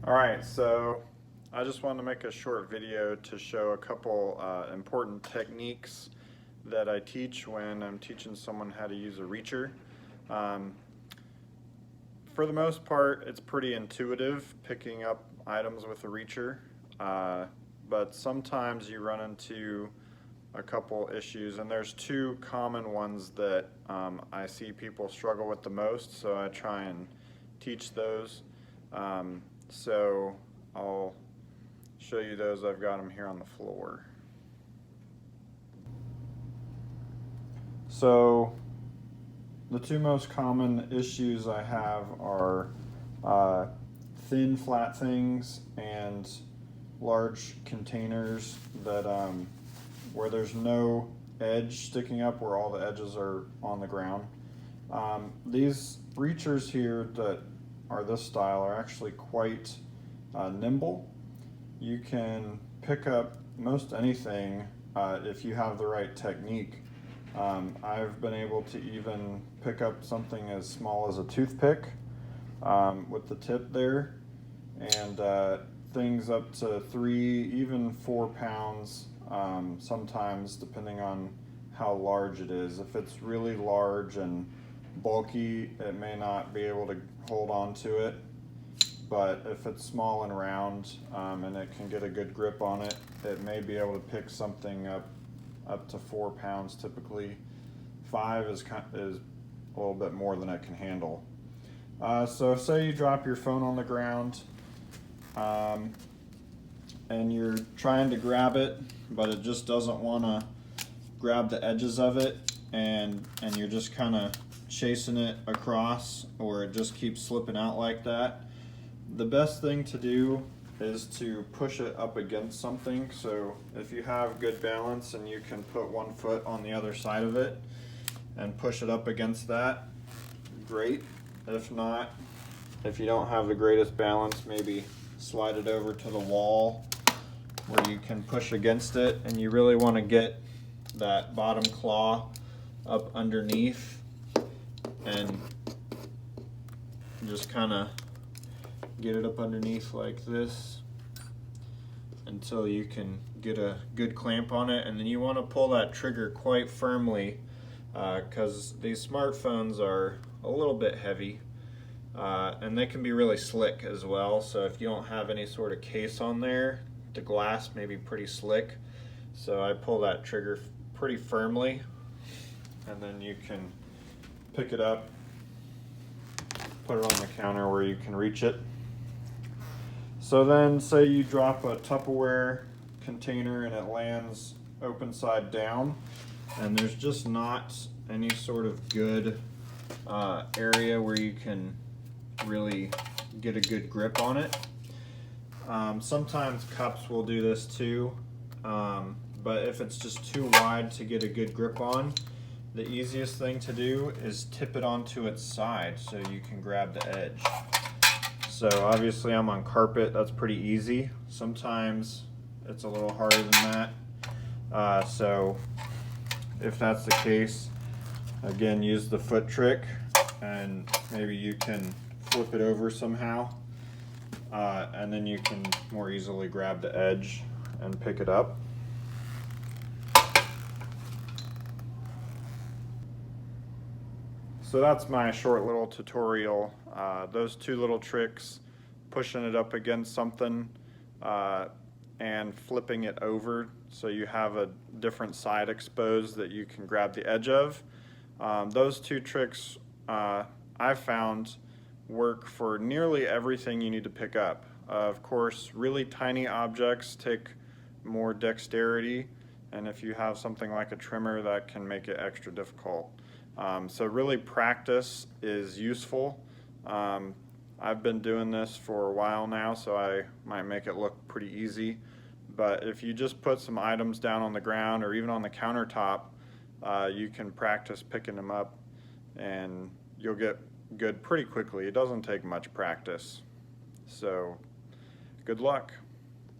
Alright, so I just wanted to make a short video to show a couple important techniques that I teach when I'm teaching someone how to use a reacher. For the most part, it's pretty intuitive picking up items with a reacher, but sometimes you run into a couple issues, and there's two common ones that I see people struggle with the most, so I try and teach those. So I'll show you those. I've got them here on the floor. So the two most common issues I have are thin flat things and large containers that where there's no edge sticking up, where all the edges are on the ground. These reachers here that are this style are actually quite nimble. You can pick up most anything if you have the right technique. I've been able to even pick up something as small as a toothpick with the tip there, and things up to 3, even 4 pounds sometimes, depending on how large it is. If it's really large and bulky, it may not be able to hold on to it, but if it's small and round and it can get a good grip on it, it may be able to pick something up to 4 pounds. Typically 5 is a little bit more than it can handle. So say you drop your phone on the ground and you're trying to grab it, but it just doesn't want to grab the edges of it, and you're just kind of chasing it across, or it just keeps slipping out like that. The best thing to do is to push it up against something. So if you have good balance and you can put one foot on the other side of it and push it up against that, great. If not, if you don't have the greatest balance, maybe slide it over to the wall where you can push against it, and you really want to get that bottom claw up underneath and just kind of get it up underneath like this until you can get a good clamp on it. And then you want to pull that trigger quite firmly because these smartphones are a little bit heavy and they can be really slick as well. So if you don't have any sort of case on there, the glass may be pretty slick. So I pull that trigger pretty firmly, and then you can pick it up, put it on the counter where you can reach it. So then say you drop a Tupperware container and it lands open side down, and there's just not any sort of good area where you can really get a good grip on it. Sometimes cups will do this too, but if it's just too wide to get a good grip on, the easiest thing to do is tip it onto its side so you can grab the edge. So obviously I'm on carpet, that's pretty easy. Sometimes it's a little harder than that. So if that's the case, again, use the foot trick, and maybe you can flip it over somehow, and then you can more easily grab the edge and pick it up. So that's my short little tutorial. Those two little tricks, pushing it up against something and flipping it over so you have a different side exposed that you can grab the edge of. Those two tricks I've found work for nearly everything you need to pick up. Of course, really tiny objects take more dexterity, and if you have something like a trimmer, that can make it extra difficult. So really, practice is useful. I've been doing this for a while now, so I might make it look pretty easy. But if you just put some items down on the ground or even on the countertop, you can practice picking them up, and you'll get good pretty quickly. It doesn't take much practice. So good luck.